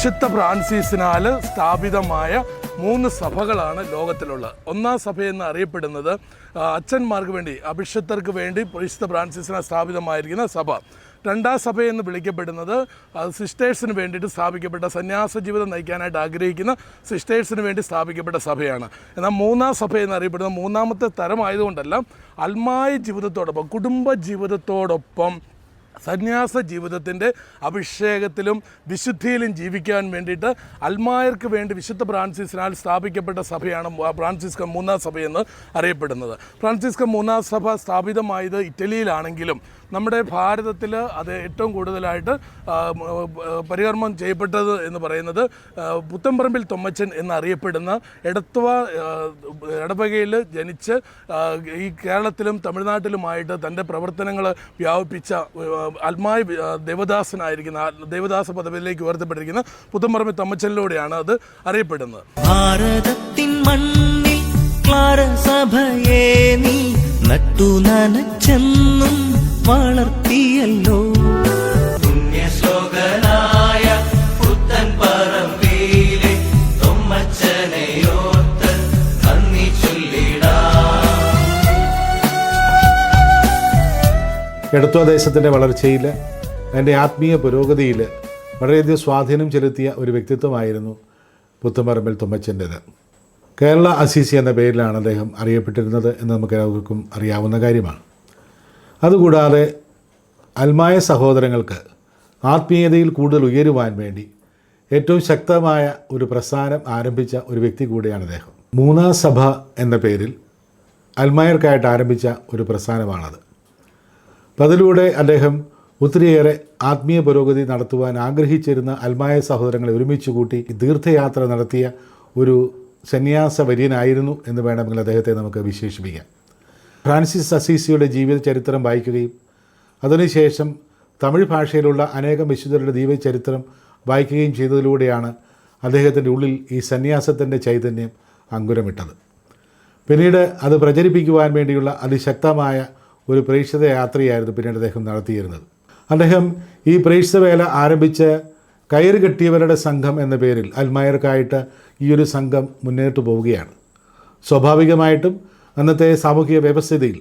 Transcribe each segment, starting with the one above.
വിശുദ്ധ ഫ്രാൻസിസിനാൽ സ്ഥാപിതമായ 3 സഭകളാണ് ലോകത്തിലുള്ളത്. ഒന്നാം സഭയെന്ന് അറിയപ്പെടുന്നത് അച്ഛന്മാർക്ക് വേണ്ടി, അഭിഷിക്തർക്ക് വേണ്ടി വിശുദ്ധ ഫ്രാൻസിസിനാൽ സ്ഥാപിതമായിരിക്കുന്ന സഭ. രണ്ടാം സഭയെന്ന് വിളിക്കപ്പെടുന്നത് സിസ്റ്റേഴ്സിന് വേണ്ടിയിട്ട് സ്ഥാപിക്കപ്പെട്ട, സന്യാസ ജീവിതം നയിക്കാനായിട്ട് ആഗ്രഹിക്കുന്ന സിസ്റ്റേഴ്സിന് വേണ്ടി സ്ഥാപിക്കപ്പെട്ട സഭയാണ്. എന്നാൽ മൂന്നാം സഭ എന്നറിയപ്പെടുന്ന മൂന്നാമത്തെ തരമായതുകൊണ്ടല്ല, അൽമായ ജീവിതത്തോടൊപ്പം, കുടുംബ ജീവിതത്തോടൊപ്പം സന്യാസ ജീവിതത്തിൻ്റെ അഭിഷേകത്തിലും വിശുദ്ധിയിലും ജീവിക്കാൻ വേണ്ടിയിട്ട് അൽമായർക്ക് വേണ്ടി വിശുദ്ധ ഫ്രാൻസിസിനാൽ സ്ഥാപിക്കപ്പെട്ട സഭയാണ് ഫ്രാൻസിസ്കൻ മൂന്നാം സഭയെന്ന് അറിയപ്പെടുന്നത്. ഫ്രാൻസിസ്കൻ മൂന്നാം സഭ സ്ഥാപിതമായത് ഇറ്റലിയിലാണെങ്കിലും നമ്മുടെ ഭാരതത്തിൽ അത് ഏറ്റവും കൂടുതലായിട്ട് പരികർമ്മം ചെയ്യപ്പെട്ടത് എന്ന് പറയുന്നത് പുത്തൻപറമ്പിൽ തൊമ്മച്ചൻ എന്നറിയപ്പെടുന്ന എടത്വ ഇടവകയിൽ ജനിച്ച് ഈ കേരളത്തിലും തമിഴ്നാട്ടിലുമായിട്ട് തൻ്റെ പ്രവർത്തനങ്ങൾ വ്യാപിപ്പിച്ച അൽമായ ദേവദാസനായിരിക്കുന്ന, ദേവദാസ പദവിയിലേക്ക് ഉയർത്തപ്പെട്ടിരിക്കുന്ന പുത്തൻപറമ്പിൽ തൊമ്മച്ചനിലൂടെയാണ് അത് അറിയപ്പെടുന്നത്. ഭാരതത്തിൻ മണ്ണിൽ ക്ലാരസഭയെ നീ നട്ടു നനച്ചെന്നും വളർത്തിയല്ലോ. പുണ്യശ്ലോകനായ പുത്തൻപറമ്പിലെ തൊമ്മച്ചനെയോർത്ത് നന്ദി ചൊല്ലിടാം. എടത്വ ദേശത്തിൻ്റെ വളർച്ചയിൽ, അതിൻ്റെ ആത്മീയ പുരോഗതിയിൽ വളരെയധികം സ്വാധീനം ചെലുത്തിയ ഒരു വ്യക്തിത്വമായിരുന്നു പുത്തൻപറമ്പിൽ തൊമ്മച്ചൻ്റേത്. കേരള അസീസി എന്ന പേരിലാണ് അദ്ദേഹം അറിയപ്പെട്ടിരുന്നത് എന്ന് നമുക്ക് എല്ലാവർക്കും അറിയാവുന്ന കാര്യമാണ്. അതുകൂടാതെ അൽമായ സഹോദരങ്ങൾക്ക് ആത്മീയതയിൽ കൂടുതൽ ഉയരുവാൻ വേണ്ടി ഏറ്റവും ശക്തമായ ഒരു പ്രസ്ഥാനം ആരംഭിച്ച ഒരു വ്യക്തി കൂടിയാണ് അദ്ദേഹം. മൂന്നാം സഭ എന്ന പേരിൽ അൽമായർക്കായിട്ട് ആരംഭിച്ച ഒരു പ്രസ്ഥാനമാണത്. അപ്പം അതിലൂടെ അദ്ദേഹം ഒത്തിരിയേറെ ആത്മീയ പുരോഗതി നടത്തുവാൻ ആഗ്രഹിച്ചിരുന്ന അൽമായ സഹോദരങ്ങളെ ഒരുമിച്ച് കൂട്ടി തീർത്ഥയാത്ര നടത്തിയ ഒരു സന്യാസ വര്യനായിരുന്നു എന്ന് വേണമെങ്കിൽ അദ്ദേഹത്തെ നമുക്ക് വിശേഷിപ്പിക്കാം. ഫ്രാൻസിസ് അസീസിയുടെ ജീവിത ചരിത്രം വായിക്കുകയും അതിനുശേഷം തമിഴ് ഭാഷയിലുള്ള അനേകം വിശുദ്ധരുടെ ജീവചരിത്രം വായിക്കുകയും ചെയ്തതിലൂടെയാണ് അദ്ദേഹത്തിൻ്റെ ഉള്ളിൽ ഈ സന്യാസത്തിൻ്റെ ചൈതന്യം അങ്കുരമിട്ടത്. പിന്നീട് അത് പ്രചരിപ്പിക്കുവാൻ വേണ്ടിയുള്ള അതിശക്തമായ ഒരു പ്രേക്ഷിത യാത്രയായിരുന്നു പിന്നീട് അദ്ദേഹം നടത്തിയിരുന്നത്. അദ്ദേഹം ഈ പ്രേക്ഷിത വേല ആരംഭിച്ച് കയറ് കെട്ടിയവരുടെ സംഘം എന്ന പേരിൽ അൽമായർക്കായിട്ട് ഈ ഒരു സംഘം മുന്നോട്ട് പോവുകയാണ്. സ്വാഭാവികമായിട്ടും അന്നത്തെ സാമൂഹിക വ്യവസ്ഥിതിയിൽ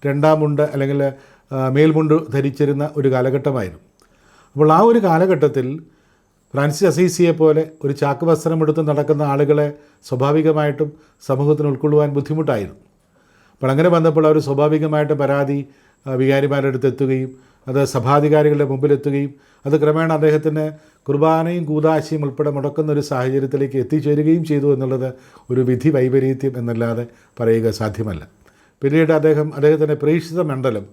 രണ്ടാം മുണ്ട് അല്ലെങ്കിൽ മേൽമുണ്ട് ധരിച്ചിരുന്ന ഒരു കാലഘട്ടമായിരുന്നു. അപ്പോൾ ആ ഒരു കാലഘട്ടത്തിൽ ഫ്രാൻസിസ് അസീസിയെ പോലെ ഒരു ചാക്ക് വസ്ത്രം എടുത്ത് നടക്കുന്ന ആളുകളെ സ്വാഭാവികമായിട്ടും സമൂഹത്തിന് ഉൾക്കൊള്ളുവാൻ ബുദ്ധിമുട്ടായിരുന്നു. അപ്പോൾ അങ്ങനെ വന്നപ്പോൾ അവർ സ്വാഭാവികമായിട്ട് പരാതി വികാരിമാരുടെ അടുത്ത് എത്തുകയും അത് സഭാധികാരികളുടെ മുമ്പിലെത്തുകയും അത് ക്രമേണ അദ്ദേഹത്തിന് കുർബാനയും കൂദാശയും ഉൾപ്പെടെ മുടക്കുന്ന ഒരു സാഹചര്യത്തിലേക്ക് എത്തിച്ചേരുകയും ചെയ്തു എന്നുള്ളത് ഒരു വിധി വൈപരീത്യം എന്നല്ലാതെ പറയുക സാധ്യമല്ല. പിന്നീട് അദ്ദേഹത്തിൻ്റെ പ്രേക്ഷിത മണ്ഡലം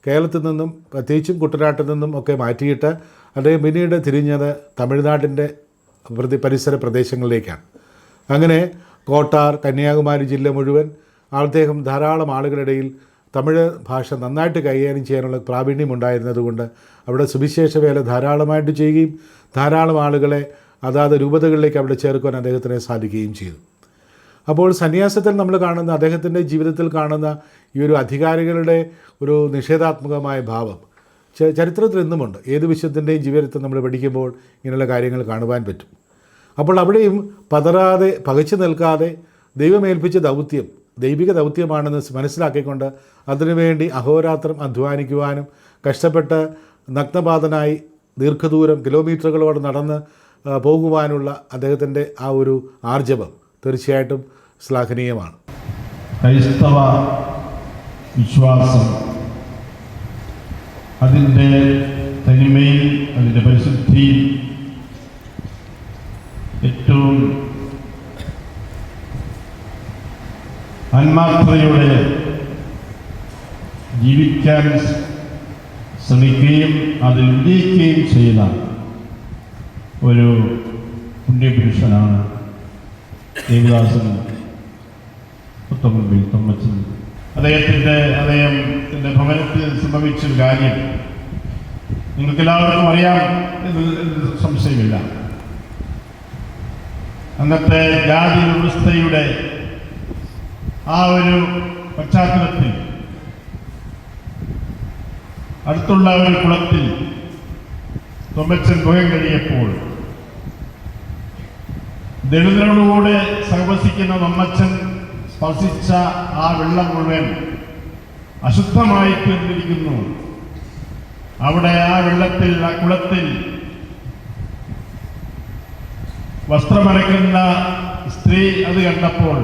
കേരളത്തിൽ നിന്നും പ്രത്യേകിച്ചും കുട്ടനാട്ടിൽ നിന്നും ഒക്കെ മാറ്റിയിട്ട് അദ്ദേഹം പിന്നീട് തിരിഞ്ഞത് തമിഴ്നാട്ടിൻ്റെ പരിസര പ്രദേശങ്ങളിലേക്കാണ്. അങ്ങനെ കോട്ടാർ, കന്യാകുമാരി ജില്ല മുഴുവൻ അദ്ദേഹം ധാരാളം ആളുകളിടയിൽ തമിഴ് ഭാഷ നന്നായിട്ട് കൈകാര്യം ചെയ്യാനുള്ള പ്രാവീണ്യം ഉണ്ടായിരുന്നതുകൊണ്ട് അവിടെ സുവിശേഷ വേല ധാരാളമായിട്ട് ചെയ്യുകയും ധാരാളം ആളുകളെ അതാത് രൂപതകളിലേക്ക് അവിടെ ചേർക്കുവാൻ അദ്ദേഹത്തിന് സാധിക്കുകയും ചെയ്തു. അപ്പോൾ സന്യാസത്തിൽ നമ്മൾ കാണുന്ന, അദ്ദേഹത്തിൻ്റെ ജീവിതത്തിൽ കാണുന്ന ഈ ഒരു അധികാരികളുടെ ഒരു നിഷേധാത്മകമായ ഭാവം ചരിത്രത്തിൽ ഇന്നുമുണ്ട്. ഏത് വിശുദ്ധൻ്റെയും ജീവിതത്തിൽ നമ്മൾ പഠിക്കുമ്പോൾ ഇങ്ങനെയുള്ള കാര്യങ്ങൾ കാണുവാൻ പറ്റും. അപ്പോൾ അവിടെയും പതറാതെ, പകച്ചു നിൽക്കാതെ ദൈവമേൽപ്പിച്ച ദൗത്യം ദൈവിക ദൗത്യമാണെന്ന് മനസ്സിലാക്കിക്കൊണ്ട് അതിനുവേണ്ടി അഹോരാത്രം അധ്വാനിക്കുവാനും കഷ്ടപ്പെട്ട് നഗ്നപാതനായി ദീർഘദൂരം കിലോമീറ്ററുകളോട് നടന്ന് പോകുവാനുള്ള അദ്ദേഹത്തിൻ്റെ ആ ഒരു ആർജവം തീർച്ചയായിട്ടും ശ്ലാഘനീയമാണ്. ക്രൈസ്തവ വിശ്വാസം അതിൻ്റെ തനിമയിൽ, അതിൻ്റെ പരിശുദ്ധിയിൽ ഏറ്റവും ആത്മാർത്ഥതയോടെ ജീവിക്കാൻ ശ്രമിക്കുകയും അതിൽ വിജയിക്കുകയും ചെയ്ത ഒരു പുണ്യപുരുഷനാണ് ദേവദാസൻ പുത്തൻപറമ്പിൽ തൊമ്മച്ചൻ. അദ്ദേഹത്തിൻ്റെ ഭവനത്തിൽ സംഭവിച്ചൊരു കാര്യം നിങ്ങൾക്കെല്ലാവർക്കും അറിയാം എന്ന് സംശയമില്ല. അന്നത്തെ ജാതി വ്യവസ്ഥയുടെ ആ ഒരു പശ്ചാത്തലത്തിൽ അടുത്തുള്ള ഒരു കുളത്തിൽ തൊമ്മച്ചൻ പോകാൻ കഴിയപ്പോൾ ദളിതരോടുകൂടെ സഹവസിക്കുന്ന നമ്മച്ചൻ സ്പർശിച്ച ആ വെള്ളം മുഴുവൻ അശുദ്ധമായി തീർന്നിരിക്കുന്നു. അവിടെ ആ വെള്ളത്തിൽ, ആ കുളത്തിൽ വസ്ത്രമലക്കുന്ന സ്ത്രീ അത് കണ്ടപ്പോൾ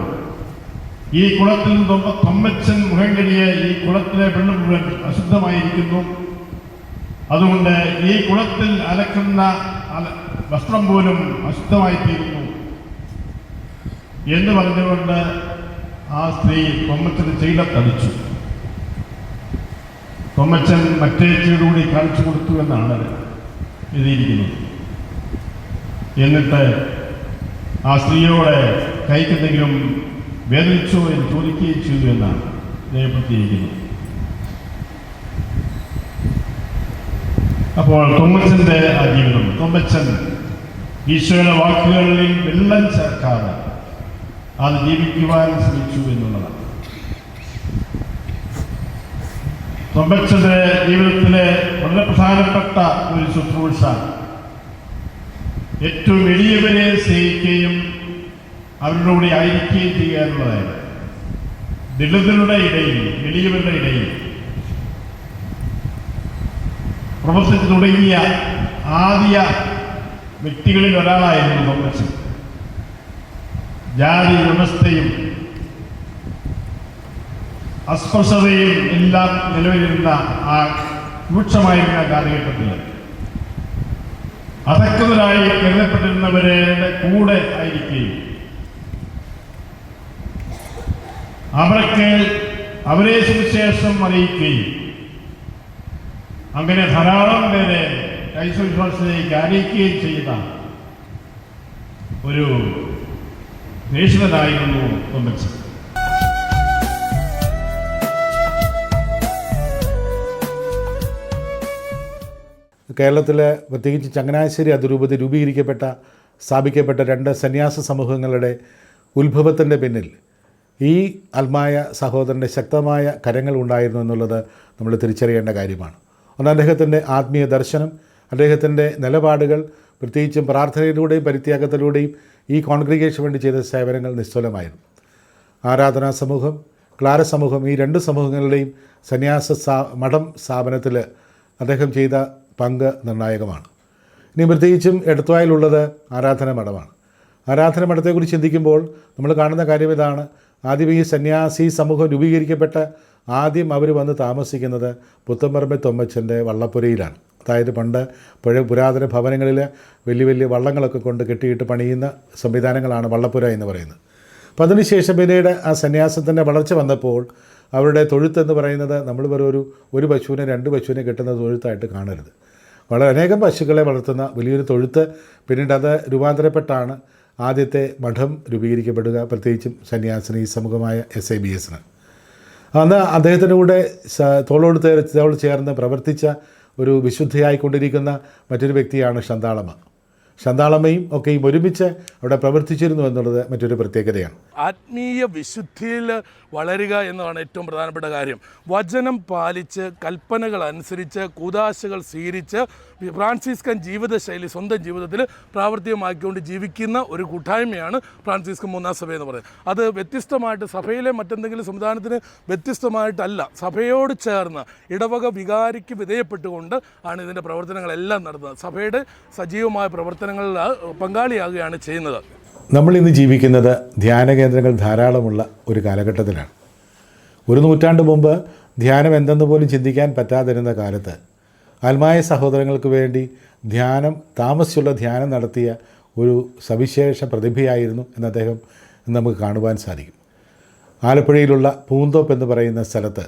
ഈ കുളത്തിൽ തൊമ്മച്ചൻ മുഖം കഴിയ ഈ കുളത്തിലെ വെള്ളം മുഴുവൻ അശുദ്ധമായിരിക്കുന്നു, അതുകൊണ്ട് ഈ കുളത്തിൽ അലക്കുന്ന വസ്ത്രം പോലും അശുദ്ധമായിത്തീരുന്നു എന്ന് പറഞ്ഞുകൊണ്ട് ആ സ്ത്രീ തൊമ്മച്ചന് ചെയ്തടിച്ചു. തൊമ്മച്ചൻ മറ്റേ ചീടുകൂടി കാണിച്ചു കൊടുത്തു എന്നാണ് എഴുതിയിരിക്കുന്നത്. എന്നിട്ട് ആ സ്ത്രീയോട് കൈക്കെന്തെങ്കിലും വേദനിച്ചോ എന്ന് ചോദിക്കുകയും ചെയ്തു എന്നാണ് രേഖപ്പെടുത്തിയിരിക്കുന്നത്. അപ്പോൾ തൊമ്മച്ചൻ്റെ ആ ജീവിതം, തൊമ്മച്ചൻ ഈശോയുടെ വാക്കുകളിൽ വെള്ളം ചേർക്കാതെ അത് ജീവിക്കുവാൻ ശ്രമിച്ചു എന്നുള്ളതാണ്. തൊമ്മച്ചൻ്റെ ജീവിതത്തിലെ വളരെ പ്രധാനപ്പെട്ട ഒരു ശുശ്രൂഷ ഏറ്റവും എളിയവരെ സ്നേഹിക്കുകയും അവരുടെ കൂടെ ആയിരിക്കുകയും ചെയ്യുക എന്നുള്ളതായിരുന്നു. ദളിതരുടെ ഇടയിൽ, എളിയവരുടെ ഇടയിൽ പ്രവർത്തിച്ചു തുടങ്ങിയ ആദ്യ വ്യക്തികളിൽ ഒരാളായിരുന്നു തൊമ്മച്ചൻ. ജാതി വ്യവസ്ഥയും അസ്പൃശ്യതയും എല്ലാം നിലവിലിരുന്ന ആ രൂക്ഷമായിരുന്ന കാലഘട്ടത്തിൽ അധക്കൃതരായി കരുതപ്പെട്ടിരുന്നവരുടെ കൂടെ ആയിരിക്കുകയും അവരെ സുവിശേഷം അറിയിക്കുകയും അങ്ങനെ ധാരാളം പേരെ ക്രൈസ്തവവിശ്വാസത്തിലേക്ക് അറിയിക്കുകയും ചെയ്ത ഒരു ദേശീയനായിരുന്നു തൊമ്മച്ചൻ. കേരളത്തിലെ പ്രത്യേകിച്ച് ചങ്ങനാശ്ശേരി അതിരൂപത സ്ഥാപിക്കപ്പെട്ട 2 സന്യാസ സമൂഹങ്ങളുടെ ഉത്ഭവത്തിൻ്റെ പിന്നിൽ ഈ അൽമായ സഹോദരൻ്റെ ശക്തമായ കരങ്ങൾ ഉണ്ടായിരുന്നു എന്നുള്ളത് നമ്മൾ തിരിച്ചറിയേണ്ട കാര്യമാണ്. ഒന്ന്, അദ്ദേഹത്തിൻ്റെ ആത്മീയ ദർശനം, അദ്ദേഹത്തിൻ്റെ നിലപാടുകൾ, പ്രത്യേകിച്ചും പ്രാർത്ഥനയിലൂടെയും പരിത്യാഗത്തിലൂടെയും ഈ കോൺഗ്രിഗേഷന് വേണ്ടി ചെയ്ത സേവനങ്ങൾ നിസ്തുലമായിരുന്നു. ആരാധനാ സമൂഹം, ക്ലാര സമൂഹം, ഈ 2 സമൂഹങ്ങളുടെയും മഠം സ്ഥാപനത്തിൽ അദ്ദേഹം ചെയ്ത പങ്ക് നിർണായകമാണ്. ഇനി പ്രത്യേകിച്ചും എടത്വായിലുള്ളത് ആരാധന മഠമാണ്. ആരാധന മഠത്തെക്കുറിച്ച് ചിന്തിക്കുമ്പോൾ നമ്മൾ കാണുന്ന കാര്യം ഇതാണ്. ആദ്യം ഈ സന്യാസി സമൂഹം ആദ്യം അവർ വന്ന് താമസിക്കുന്നത് പുത്തമ്പറമ്പിൽ തൊമ്മച്ചൻ്റെ വള്ളപ്പുരയിലാണ്. അതായത് പണ്ട് പുരാതന ഭവനങ്ങളിൽ വലിയ വലിയ വള്ളങ്ങളൊക്കെ കൊണ്ട് കെട്ടിയിട്ട് പണിയുന്ന സംവിധാനങ്ങളാണ് വള്ളപ്പുര എന്ന് പറയുന്നത്. അപ്പോൾ അതിനുശേഷം പിന്നീട് ആ സന്യാസത്തിൻ്റെ വളർച്ച വന്നപ്പോൾ അവരുടെ തൊഴുത്തെന്ന് പറയുന്നത് നമ്മൾ വെറും ഒരു പശുവിനെ 2 പശുവിനെ കെട്ടുന്ന തൊഴുത്തായിട്ട് കാണരുത്. വളരെ അനേകം പശുക്കളെ വളർത്തുന്ന വലിയൊരു തൊഴുത്ത്. പിന്നീട് അത് രൂപാന്തരപ്പെട്ടാണ് ആദ്യത്തെ മഠം രൂപീകരിക്കപ്പെടുക, പ്രത്യേകിച്ചും സന്യാസിനി സമൂഹമായ SIBSന്. അന്ന് അദ്ദേഹത്തിൻ്റെ കൂടെ തോളോട് ചേർന്ന് പ്രവർത്തിച്ച ഒരു വിശുദ്ധയായിക്കൊണ്ടിരിക്കുന്ന മറ്റൊരു വ്യക്തിയാണ് ശാന്താളമ്മ. ശാന്താളമ്മയും ഒക്കെയും ഒരുമിച്ച് അവിടെ പ്രവർത്തിച്ചിരുന്നു എന്നുള്ളത് മറ്റൊരു പ്രത്യേകതയാണ്. ആത്മീയ വിശുദ്ധിയിൽ വളരുക എന്നതാണ് ഏറ്റവും പ്രധാനപ്പെട്ട കാര്യം. വചനം പാലിച്ച്, കൽപ്പനകൾ അനുസരിച്ച്, കൂദാശകൾ സ്വീകരിച്ച് ഫ്രാൻസിസ്കൻ ജീവിതശൈലി സ്വന്തം ജീവിതത്തിൽ പ്രാവർത്തികമാക്കിക്കൊണ്ട് ജീവിക്കുന്ന ഒരു കൂട്ടായ്മയാണ് ഫ്രാൻസിസ്കൻ 3-ാം സഭ എന്ന് പറയുന്നത്. അത് വ്യത്യസ്തമായിട്ട് സഭയിലെ മറ്റെന്തെങ്കിലും സംവിധാനത്തിന് വ്യത്യസ്തമായിട്ടല്ല, സഭയോട് ചേർന്ന് ഇടവക വികാരിക്ക് വിധേയപ്പെട്ടുകൊണ്ട് ആണ് ഇതിൻ്റെ പ്രവർത്തനങ്ങളെല്ലാം നടത്തുന്നത്. സഭയുടെ സജീവമായ പ്രവർത്തനങ്ങളിൽ പങ്കാളിയാകുകയാണ് ചെയ്യുന്നത്. നമ്മളിന്ന് ജീവിക്കുന്നത് ധ്യാന കേന്ദ്രങ്ങൾ ധാരാളമുള്ള ഒരു കാലഘട്ടത്തിലാണ്. 1 നൂറ്റാണ്ട് മുമ്പ് ധ്യാനം എന്തെന്ന് പോലും ചിന്തിക്കാൻ പറ്റാതിരുന്ന കാലത്ത് ആത്മായ സഹോദരങ്ങൾക്ക് വേണ്ടി താമസിച്ചുള്ള ധ്യാനം നടത്തിയ ഒരു സവിശേഷ പ്രതിഭയായിരുന്നു എന്ന് നമുക്ക് കാണുവാൻ സാധിക്കും. ആലപ്പുഴയിലുള്ള പൂന്തോപ്പ് എന്ന് പറയുന്ന സ്ഥലത്ത്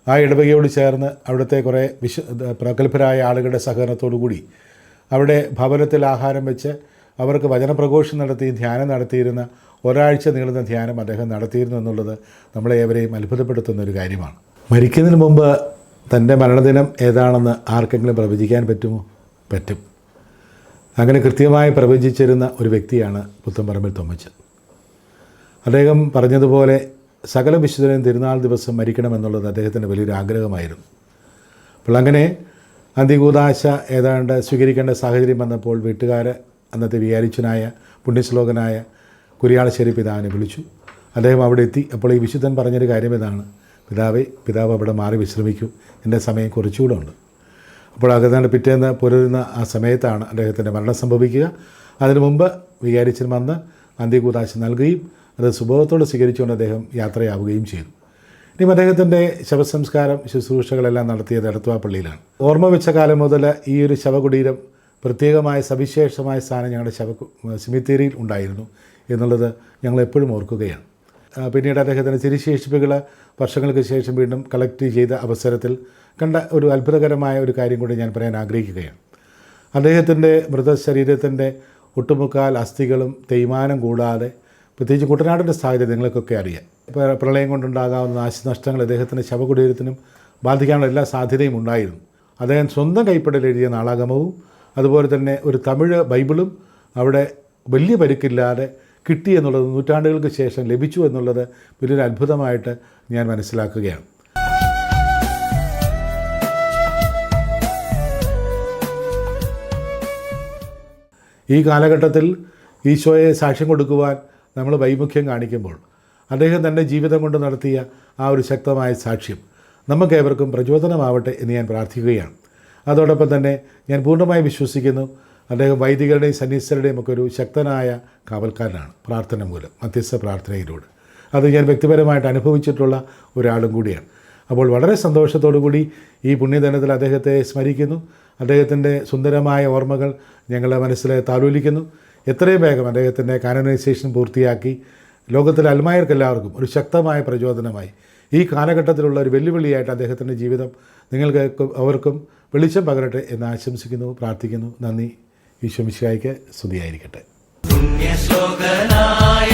ആ ഇടവകയോട് ചേർന്ന് അവിടുത്തെ കുറേ പ്രഗത്ഭരായ ആളുകളുടെ സഹകരണത്തോടു കൂടി അവിടെ ഭവനത്തിൽ ആഹാരം വെച്ച് അവർക്ക് വചനപ്രഘോഷം നടത്തി ധ്യാനം നടത്തിയിരുന്ന ഒരാഴ്ച നീളുന്ന ധ്യാനം അദ്ദേഹം നടത്തിയിരുന്നു എന്നുള്ളത് നമ്മളെ ഏവരെയും അത്ഭുതപ്പെടുത്തുന്ന ഒരു കാര്യമാണ്. മരിക്കുന്നതിന് മുമ്പ് തൻ്റെ മരണദിനം ഏതാണെന്ന് ആർക്കെങ്കിലും പ്രവചിക്കാൻ പറ്റുമോ? പറ്റും. അങ്ങനെ കൃത്യമായി പ്രവചിച്ചിരുന്ന ഒരു വ്യക്തിയാണ് പുത്തമ്പറമ്പിൽ തൊമ്മച്ചൻ. അദ്ദേഹം പറഞ്ഞതുപോലെ സകല വിശുദ്ധരും തിരുനാൾ ദിവസം മരിക്കണമെന്നുള്ളത് അദ്ദേഹത്തിൻ്റെ വലിയൊരു ആഗ്രഹമായിരുന്നു. അപ്പോൾ അങ്ങനെ അന്തികൂദാശ ഏതാണ്ട് സ്വീകരിക്കേണ്ട സാഹചര്യം വന്നപ്പോൾ വീട്ടുകാർ അന്നത്തെ വികാരിച്ചനായ പുണ്യശ്ലോകനായ കുരിയാളശ്ശേരി പിതാവിനെ വിളിച്ചു. അദ്ദേഹം അവിടെ എത്തി. അപ്പോൾ ഈ വിശുദ്ധൻ പറഞ്ഞൊരു കാര്യം ഇതാണ്: പിതാവ് അവിടെ മാറി വിശ്രമിക്കും, എൻ്റെ സമയം കുറച്ചുകൂടെ ഉണ്ട്. അപ്പോൾ അകത്താണ്ട് പിറ്റേന്ന് പുലരുന്ന ആ സമയത്താണ് അദ്ദേഹത്തിൻ്റെ മരണം സംഭവിക്കുക. അതിനു മുമ്പ് വികാരിച്ചൻ വന്ന് അന്ത്യകൂദാശ നൽകുകയും അത് സുബോധത്തോടെ സ്വീകരിച്ചുകൊണ്ട് അദ്ദേഹം യാത്രയാവുകയും ചെയ്തു. ഇനി അദ്ദേഹത്തിൻ്റെ ശവസംസ്കാരം ശുശ്രൂഷകളെല്ലാം നടത്തിയത് എടത്വാ പള്ളിയിലാണ്. ഓർമ്മ വെച്ച കാലം മുതൽ ഈ ഒരു ശവകുടീരം പ്രത്യേകമായ സവിശേഷമായ സ്ഥാനം ഞങ്ങളുടെ സെമിത്തേരിയിൽ ഉണ്ടായിരുന്നു എന്നുള്ളത് ഞങ്ങൾ എപ്പോഴും ഓർക്കുകയാണ്. പിന്നീട് അദ്ദേഹത്തിൻ്റെ തിരുശേഷിപ്പുകൾ വർഷങ്ങൾക്ക് ശേഷം വീണ്ടും കളക്ട് ചെയ്ത അവസരത്തിൽ കണ്ട ഒരു അത്ഭുതകരമായ ഒരു കാര്യം കൂടി ഞാൻ പറയാൻ ആഗ്രഹിക്കുകയാണ്. അദ്ദേഹത്തിൻ്റെ മൃതശരീരത്തിൻ്റെ ഒട്ടുമുക്കാൽ അസ്ഥികളും തേയ്മാനം കൂടാതെ, പ്രത്യേകിച്ച് കുട്ടനാടിൻ്റെ സാഹചര്യം നിങ്ങൾക്കൊക്കെ അറിയാം, പ്രളയം കൊണ്ടുണ്ടാകാവുന്ന നാശനഷ്ടങ്ങൾ അദ്ദേഹത്തിൻ്റെ ശവകുടീരത്തിനും ബാധിക്കാനുള്ള എല്ലാ സാധ്യതയും ഉണ്ടായിരുന്നു. അദ്ദേഹം സ്വന്തം കൈപ്പടയിൽ എഴുതിയ നാളാഗമവും അതുപോലെ തന്നെ ഒരു തമിഴ് ബൈബിളും അവിടെ വലിയ പരിക്കില്ലാതെ കിട്ടി എന്നുള്ളത്, നൂറ്റാണ്ടുകൾക്ക് ശേഷം ലഭിച്ചു എന്നുള്ളത് വലിയൊരു അത്ഭുതമായിട്ട് ഞാൻ മനസ്സിലാക്കുകയാണ്. ഈ കാലഘട്ടത്തിൽ ഈശോയെ സാക്ഷ്യം കൊടുക്കുവാൻ നമ്മൾ വൈമുഖ്യം കാണിക്കുമ്പോൾ അദ്ദേഹം തൻ്റെ ജീവിതം കൊണ്ട് നടത്തിയ ആ ഒരു ശക്തമായ സാക്ഷ്യം നമുക്കേവർക്കും പ്രചോദനമാവട്ടെ എന്ന് ഞാൻ പ്രാർത്ഥിക്കുകയാണ്. അതോടൊപ്പം തന്നെ ഞാൻ പൂർണ്ണമായി വിശ്വസിക്കുന്നു അദ്ദേഹം വൈദികരുടെയും സന്യസ്തരുടെയും ഒക്കെ ഒരു ശക്തനായ കാവൽക്കാരനാണ്, പ്രാർത്ഥന മൂലം, മധ്യസ്ഥ പ്രാർത്ഥനയിലൂടെ. അത് ഞാൻ വ്യക്തിപരമായിട്ട് അനുഭവിച്ചിട്ടുള്ള ഒരാളും കൂടിയാണ്. അപ്പോൾ വളരെ സന്തോഷത്തോടു കൂടി ഈ പുണ്യദിനത്തിൽ അദ്ദേഹത്തെ സ്മരിക്കുന്നു. അദ്ദേഹത്തിൻ്റെ സുന്ദരമായ ഓർമ്മകൾ ഞങ്ങളുടെ മനസ്സിൽ താലോലിക്കുന്നു. എത്രയും വേഗം അദ്ദേഹത്തിൻ്റെ കാനനൈസേഷൻ പൂർത്തിയാക്കി ലോകത്തിലെ അൽമായർക്കെല്ലാവർക്കും ഒരു ശക്തമായ പ്രചോദനമായി ഈ കാലഘട്ടത്തിലുള്ള ഒരു വെല്ലുവിളിയായിട്ട് അദ്ദേഹത്തിൻ്റെ ജീവിതം നിങ്ങൾക്ക് അവർക്കും വെളിച്ചം പകരട്ടെ എന്ന് ആശംസിക്കുന്നു, പ്രാർത്ഥിക്കുന്നു. നന്ദി. ഈശോ മിശിഹായ്ക്ക് സ്തുതിയായിരിക്കട്ടെ. പുണ്യശ്ലോകനായ